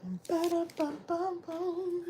Ba-da-bum-bum-bum.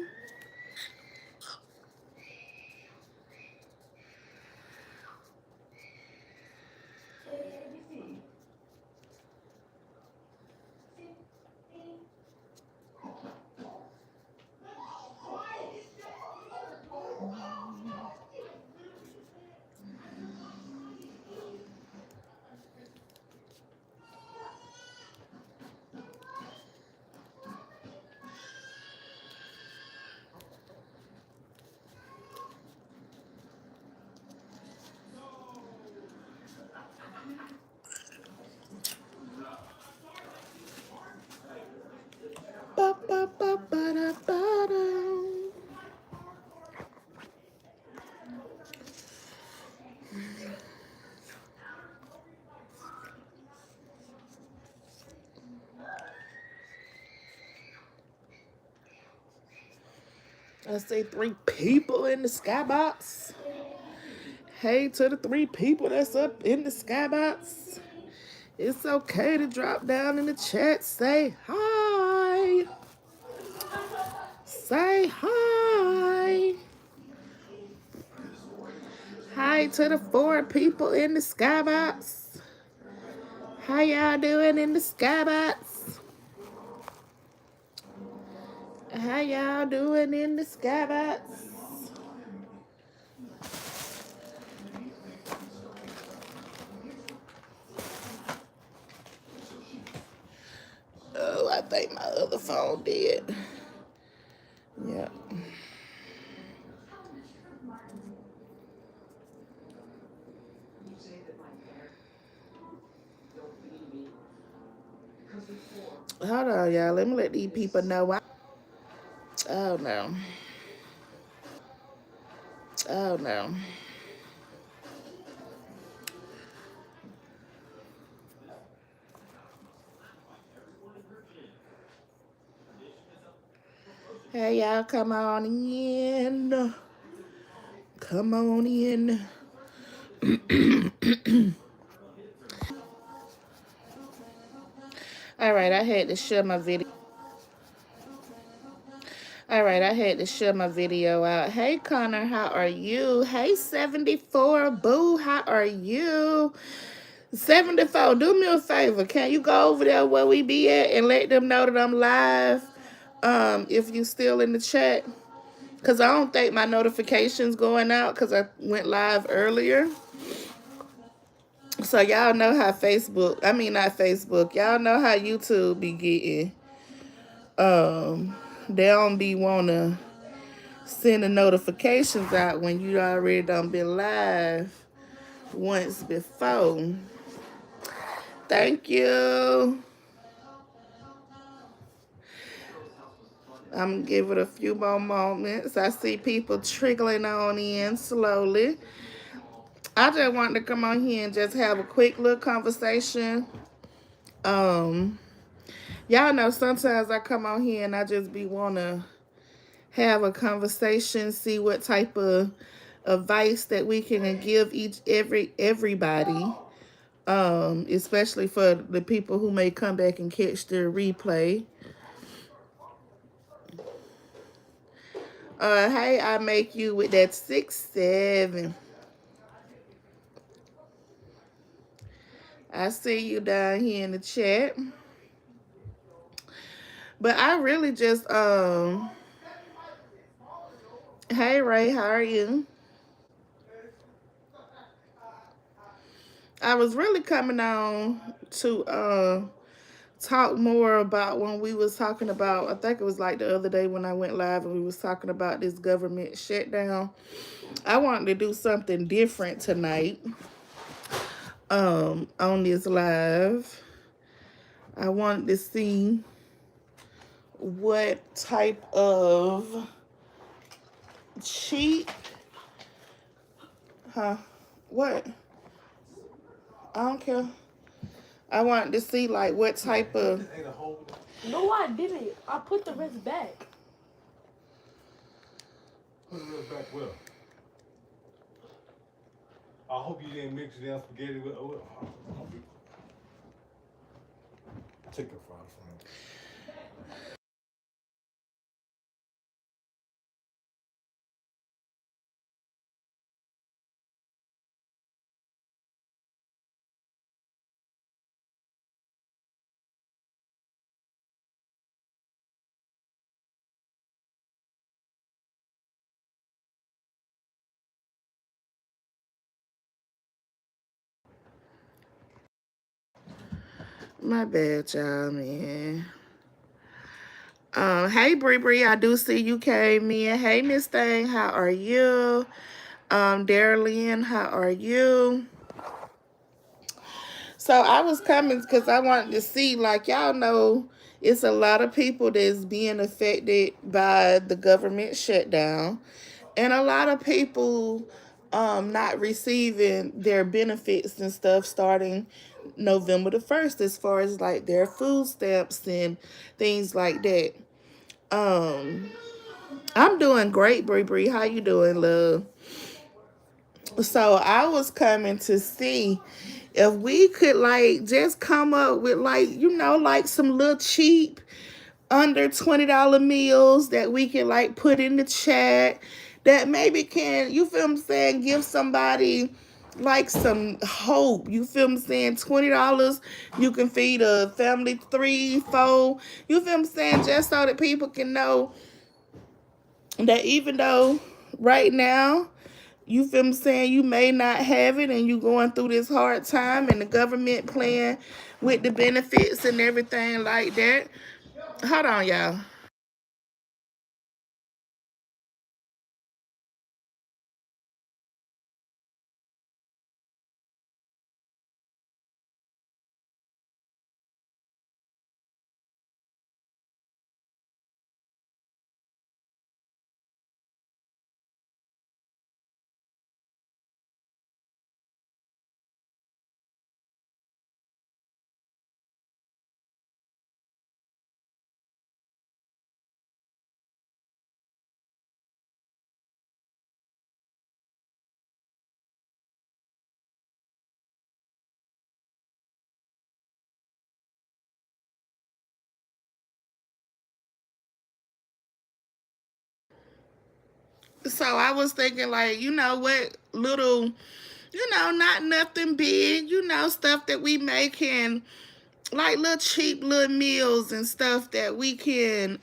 Ba-ba-ba-ba-da-ba-da. I see 3 people in the skybox. Hey to the 3 people that's up in the skybox. It's okay to drop down in the chat. Say hi. Say hi. Hi to the 4 people in the skybox. How y'all doing in the skybox? How y'all doing in the skybox? Oh, I think my other phone did. Yeah. Hold on, y'all. Let me let these people know. Oh, no. Oh, no. Hey, y'all, come on in. Come on in. All right, I had to share my video. All right, I had to share my video out. Hey, Connor, how are you? Hey, 74, Boo, how are you? 74, do me a favor. Can you go over there where we be at and let them know that I'm live? If you still in the chat. Because I don't think my notification's going out because I went live earlier. So y'all know how Facebook, I mean not Facebook, y'all know how YouTube be getting. They don't be wanna send the notifications out when you already done been live once before. Thank you. I'm gonna give it a few more moments. I see people trickling on in slowly. I just wanted to come on here and just have a quick little conversation. Y'all know sometimes I come on here and I just be wanna have a conversation, see what type of advice that we can give everybody. Especially for the people who may come back and catch the replay. Hey, I make you with that 6'7". I see you down here in the chat. But I really just hey Ray, how are you? I was really coming on to talk more about when we was talking about, I think it was like the other day when I went live and we was talking about this government shutdown. I wanted to do something different tonight on this live. I wanted to see what type of cheap, what? I don't care. I wanted to see like what type of. No, I didn't. I put the rest back. Put the rest back well. I hope you didn't mix down spaghetti with. Take a fry from. My bad, y'all, man. Hey Bree Bree, I do see you came in. Hey Miss Thing, how are you? Darlene, how are you? So I was coming because I wanted to see, like, y'all know, it's a lot of people that's being affected by the government shutdown, and a lot of people not receiving their benefits and stuff starting November the 1st, as far as like their food stamps and things like that. Um, I'm doing great, Bree Bree. How you doing, love? So I was coming to see if we could like just come up with like, like some little cheap under $20 meals that we can like put in the chat that maybe can, you feel what I'm saying, give somebody like some hope. You feel what I'm saying? $20, you can feed a family three, four. You feel what I'm saying? Just so that people can know that even though right now, you feel me saying, you may not have it and you going through this hard time and the government playing with the benefits and everything like that. Hold on, y'all. So I was thinking like, you know what, little, not nothing big, stuff that we make and like little cheap little meals and stuff that we can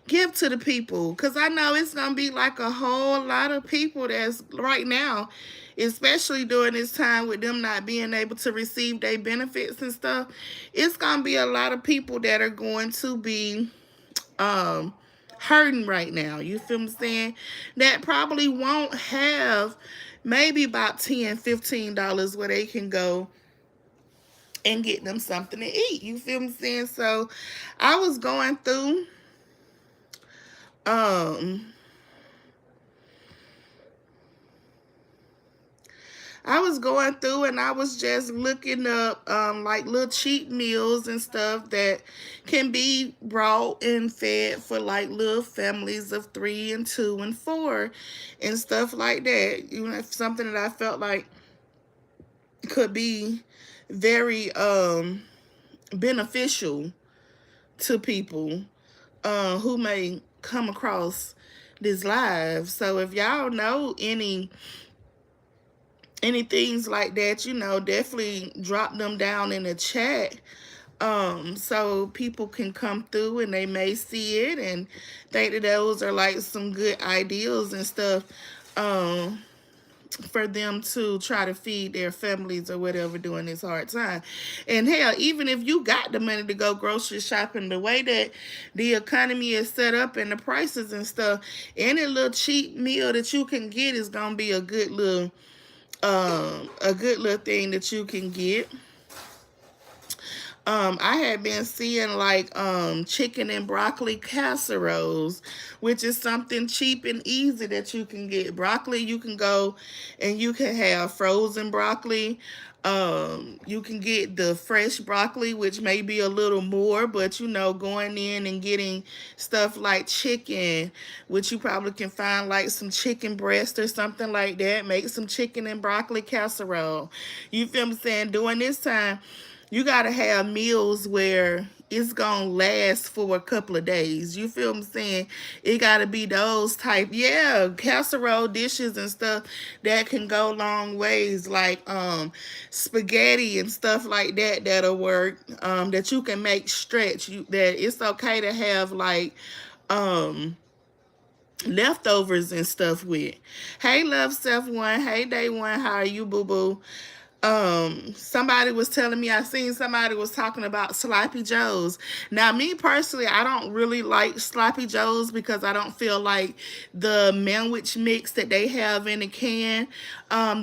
give to the people, because I know it's gonna be like a whole lot of people that's right now, especially during this time with them not being able to receive their benefits and stuff. It's gonna be a lot of people that are going to be um hurting right now. You feel me saying? That probably won't have maybe about $10, $15 where they can go and get them something to eat. You feel me saying? So I was going through um and I was just looking up like little cheap meals and stuff that can be brought and fed for like little families of three and two and four and stuff like that. Something that I felt like could be very beneficial to people who may come across this live. So if y'all know any things like that, definitely drop them down in the chat, so people can come through and they may see it and think that those are like some good ideals and stuff, um for them to try to feed their families or whatever during this hard time. And hell, even if you got the money to go grocery shopping, the way that the economy is set up and the prices and stuff, any little cheap meal that you can get is gonna be a good little thing that you can get. I had been seeing like chicken and broccoli casseroles, which is something cheap and easy that you can get. Broccoli, you can go and you can have frozen broccoli. You can get the fresh broccoli, which may be a little more, but going in and getting stuff like chicken, which you probably can find like some chicken breast or something like that. Make some chicken and broccoli casserole. You feel me saying? During this time, you gotta have meals where it's gonna last for a couple of days. You feel what I'm saying? It gotta be those type, yeah, casserole dishes and stuff that can go long ways, like spaghetti and stuff like that that'll work. That you can make stretch. That it's okay to have like um leftovers and stuff with. Hey, love self one. Hey, day one. How are you, boo boo? Somebody was telling me, I seen somebody was talking about sloppy joes. Now me personally, I don't really like sloppy joes because I don't feel like the sandwich mix that they have in the can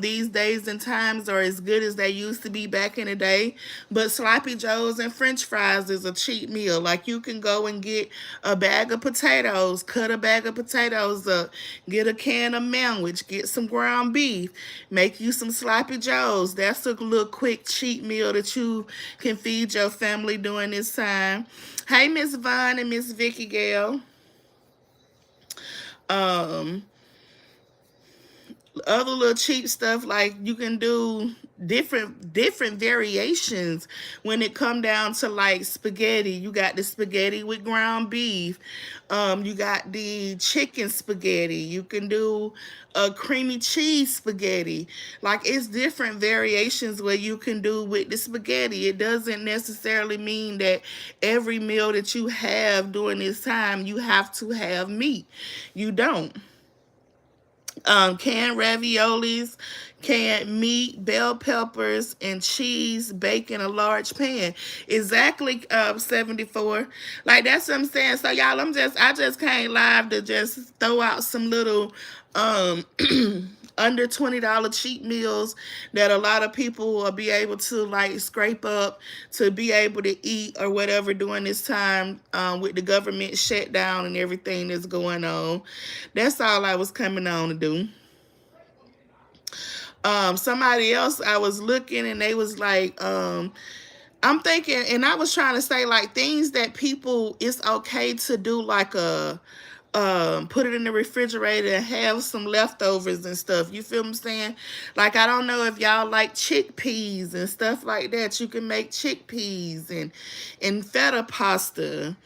these days and times are as good as they used to be back in the day. But sloppy joes and french fries is a cheap meal. Like you can go and get a bag of potatoes, cut a bag of potatoes up, get a can of sandwich, get some ground beef, make you some sloppy joes. That's a little quick cheap meal that you can feed your family during this time. Hey, Miss Vaughn and Miss Vicky Gale. Um, Other little cheap stuff, like you can do different variations when it come down to like spaghetti. You got the spaghetti with ground beef. You got the chicken spaghetti. You can do a creamy cheese spaghetti. Like it's different variations where you can do with the spaghetti. It doesn't necessarily mean that every meal that you have during this time you have to have meat. You don't. Canned raviolis, canned meat, bell peppers, and cheese bake in a large pan. Exactly, 74. Like that's what I'm saying. So y'all, I just came live to just throw out some little um under $20 cheap meals that a lot of people will be able to like scrape up to be able to eat or whatever during this time with the government shutdown and everything that's going on. That's all I was coming on to do. Somebody else, I was looking and they was like, I'm thinking, and I was trying to say like things that people, it's okay to do, like a put it in the refrigerator and have some leftovers and stuff. You feel what I'm saying? Like I don't know if y'all like chickpeas and stuff like that. You can make chickpeas and feta pasta.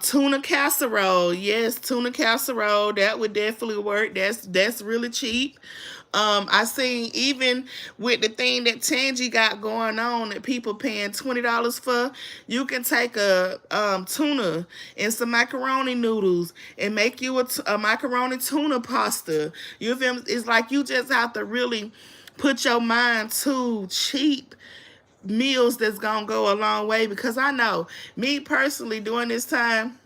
Tuna casserole. Yes, tuna casserole. That would definitely work. That's really cheap. I seen even with the thing that Tangy got going on that people paying $20 for, you can take a tuna and some macaroni noodles and make you a macaroni tuna pasta. You feel me? It's like you just have to really put your mind to cheap meals that's gonna go a long way, because I know me personally during this time,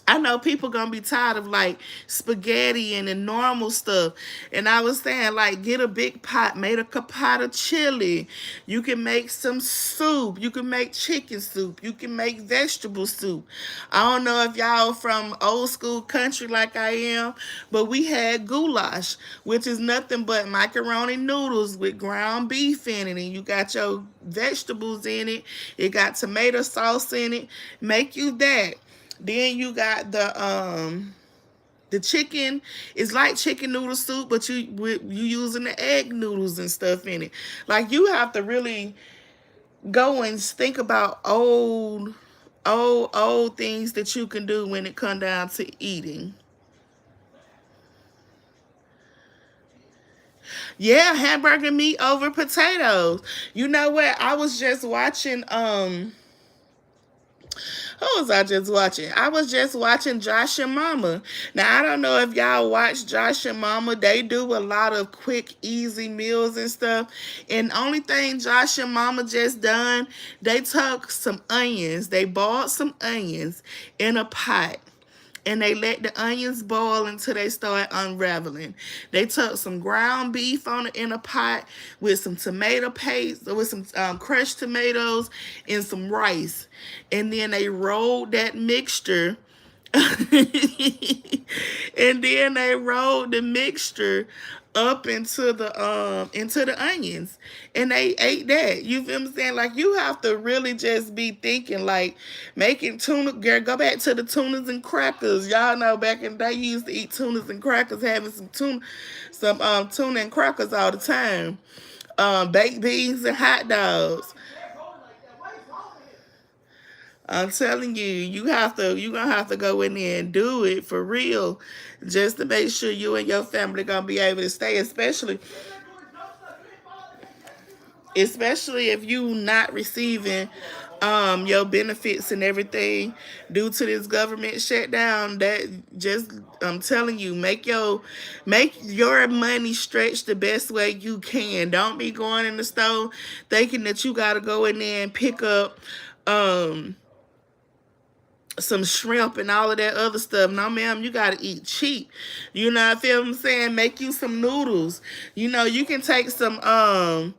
I know people gonna be tired of like spaghetti and the normal stuff. And I was saying, like, get a big pot, make a pot of chili. You can make some soup. You can make chicken soup. You can make vegetable soup. I don't know if y'all from old school country like I am, but we had goulash, which is nothing but macaroni noodles with ground beef in it. And you got your vegetables in it. It got tomato sauce in it. Make you that. Then you got the chicken. It's like chicken noodle soup, but you using the egg noodles and stuff in it. Like you have to really go and think about old things that you can do when it come down to eating. Yeah, hamburger meat over potatoes. You know what? I was just watching who was I just watching? I was just watching Josh and Mama. Now, I don't know if y'all watch Josh and Mama. They do a lot of quick, easy meals and stuff. And only thing Josh and Mama just done, they took some onions. They boiled some onions in a pot, and they let the onions boil until they start unraveling. They took some ground beef on it in a pot with some tomato paste, with some crushed tomatoes and some rice, and then they rolled that mixture. And then they rolled the mixture up into the onions, and they ate that. You feel what I'm saying? Like you have to really just be thinking like making tuna. Girl, go back to the tunas and crackers. Y'all know back in the day you used to eat tunas and crackers, having some tuna and crackers all the time. Baked beans and hot dogs. I'm telling you, you gonna have to go in there and do it for real, just to make sure you and your family gonna be able to stay, especially if you not receiving your benefits and everything due to this government shutdown. That just, I'm telling you, make your money stretch the best way you can. Don't be going in the store thinking that you gotta go in there and pick up um some shrimp and all of that other stuff. No, ma'am, you gotta eat cheap. You know, I feel what I'm saying? Make you some noodles. You know, you can take some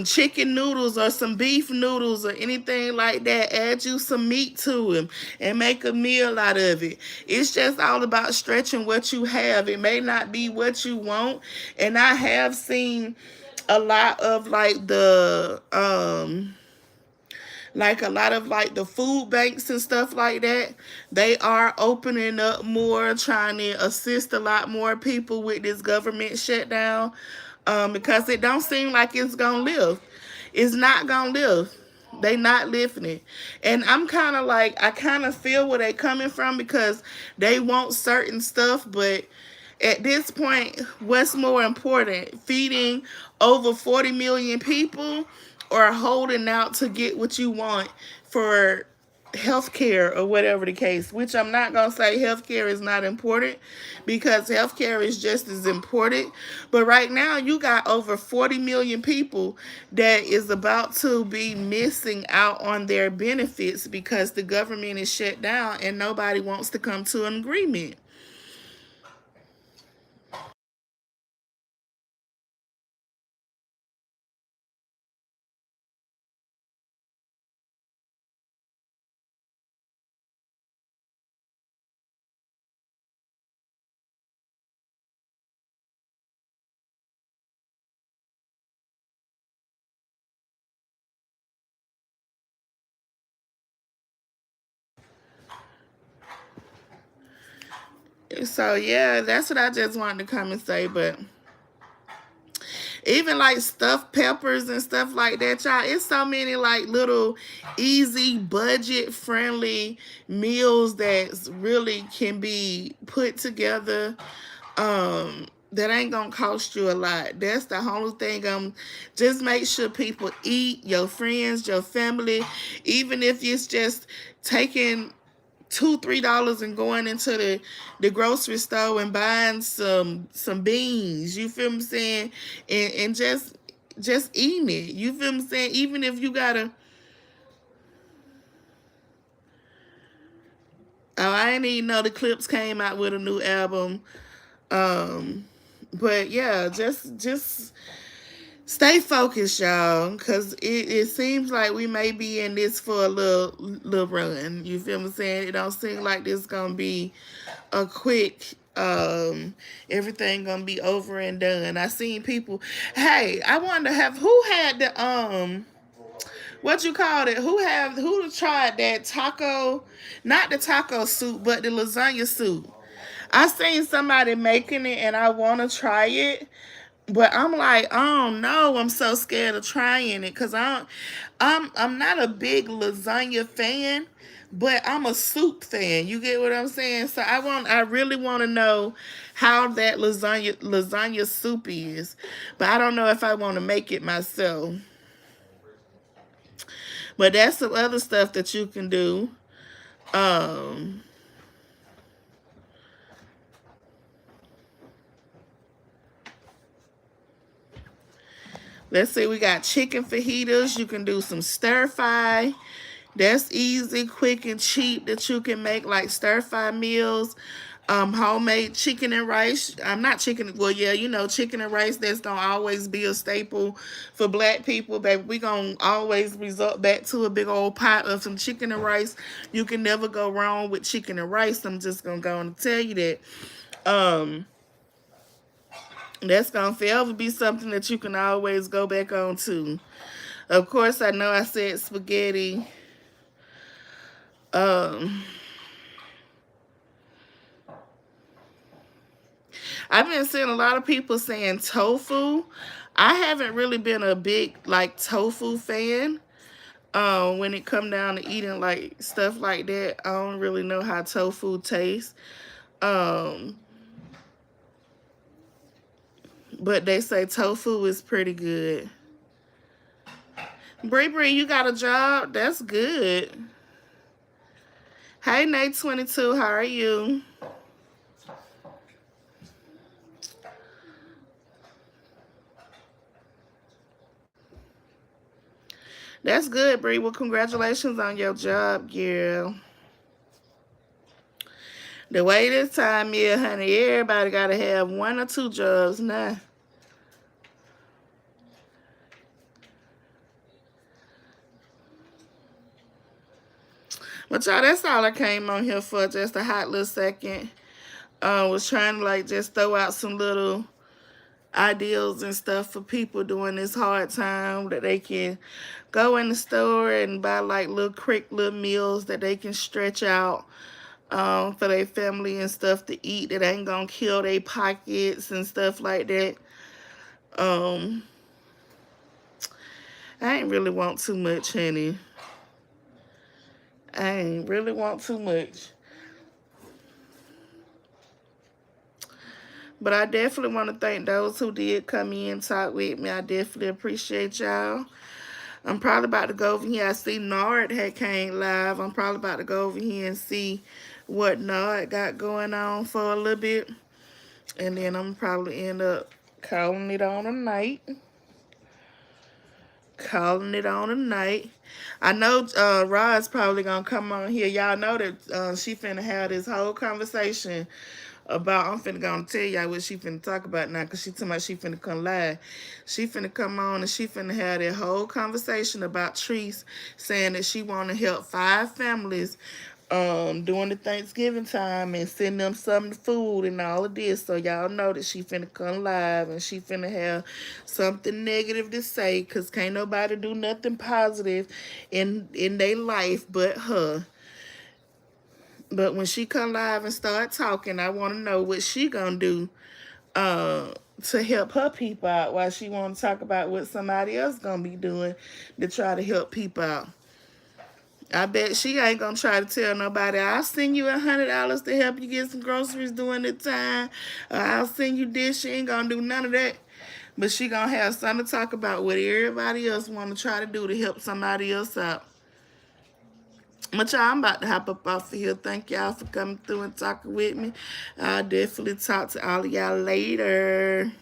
chicken noodles or some beef noodles or anything like that. Add you some meat to them and make a meal out of it. It's just all about stretching what you have. It may not be what you want. And I have seen a lot of like a lot of like the food banks and stuff like that, they are opening up more, trying to assist a lot more people with this government shutdown, because it don't seem like it's gonna live. It's not gonna live. They not living it. And I'm kind of like, I kind of feel where they coming from, because they want certain stuff, but at this point, what's more important? Feeding over 40 million people, or holding out to get what you want for healthcare or whatever the case? Which I'm not going to say healthcare is not important, because healthcare is just as important. But right now, you got over 40 million people that is about to be missing out on their benefits because the government is shut down and nobody wants to come to an agreement. So yeah, that's what I just wanted to come and say. But even like stuffed peppers and stuff like that, y'all, it's so many like little easy budget friendly meals that really can be put together, that ain't gonna cost you a lot. That's the whole thing. Just make sure people eat, your friends, your family, even if it's just taking $2-3 and going into the grocery store and buying some beans, you feel me saying, and just eating it, you feel me saying, even if you gotta, oh, I didn't even know the Clips came out with a new album. But yeah, just stay focused, y'all, because it seems like we may be in this for a little run. You feel me saying? It don't seem like this gonna be a quick, everything gonna be over and done. I seen people, hey, I wonder, have who had the what you called it, who tried that taco, not the taco soup, but the lasagna soup. I seen somebody making it and I want to try it, but I'm like, oh no, I'm so scared of trying it, because I'm not a big lasagna fan, but I'm a soup fan. You get what I'm saying? So I really want to know how that lasagna soup is, but I don't know if I want to make it myself. But that's some other stuff that you can do. Um, let's see, we got chicken fajitas. You can do some stir fry. That's easy, quick, and cheap that you can make, like stir fry meals. Homemade chicken and rice. I'm not chicken. Well, yeah, you know, chicken and rice. That's gonna always be a staple for Black people, baby. We gonna always resort back to a big old pot of some chicken and rice. You can never go wrong with chicken and rice. I'm just gonna go and tell you that. Um, that's gonna forever be something that you can always go back on to. Of course, I know I said spaghetti. Um, I've been seeing a lot of people saying tofu. I haven't really been a big like tofu fan. When it come down to eating like stuff like that, I don't really know how tofu tastes. Um, but they say tofu is pretty good. Bree Bree, you got a job? That's good. Hey, Nate 22, how are you? That's good, Bree. Well, congratulations on your job, girl. The way this time is, honey, everybody got to have one or two jobs now. But y'all, that's all I came on here for, just a hot little second. Was trying to like just throw out some little ideals and stuff for people during this hard time that they can go in the store and buy like little quick little meals that they can stretch out for their family and stuff to eat that ain't gonna kill their pockets and stuff like that. Um, I ain't really want too much, honey. I ain't really want too much. But I definitely want to thank those who did come in and talk with me. I definitely appreciate y'all. I'm probably about to go over here. I see Nard had came live. I'm probably about to go over here and see what Nard got going on for a little bit. And then I'm probably end up calling it on a night. Calling it on a night. I know Rod's probably gonna come on here. Y'all know that she finna have this whole conversation about, I'm finna gonna tell y'all what she finna talk about now, because she talking about she finna come live. She finna come on and she finna have that whole conversation about Treese saying that she wanna help 5 families during the Thanksgiving time and send them some food and all of this. So y'all know that she finna come live and she finna have something negative to say, because can't nobody do nothing positive in their life but her. But when she come live and start talking, I want to know what she gonna do to help her people out, while she want to talk about what somebody else gonna be doing to try to help people out. I bet she ain't gonna try to tell nobody, I'll send you $100 to help you get some groceries during the time. Or I'll send you this. She ain't gonna do none of that. But she gonna have something to talk about what everybody else want to try to do to help somebody else out. But y'all, I'm about to hop up off of here. Thank y'all for coming through and talking with me. I'll definitely talk to all of y'all later.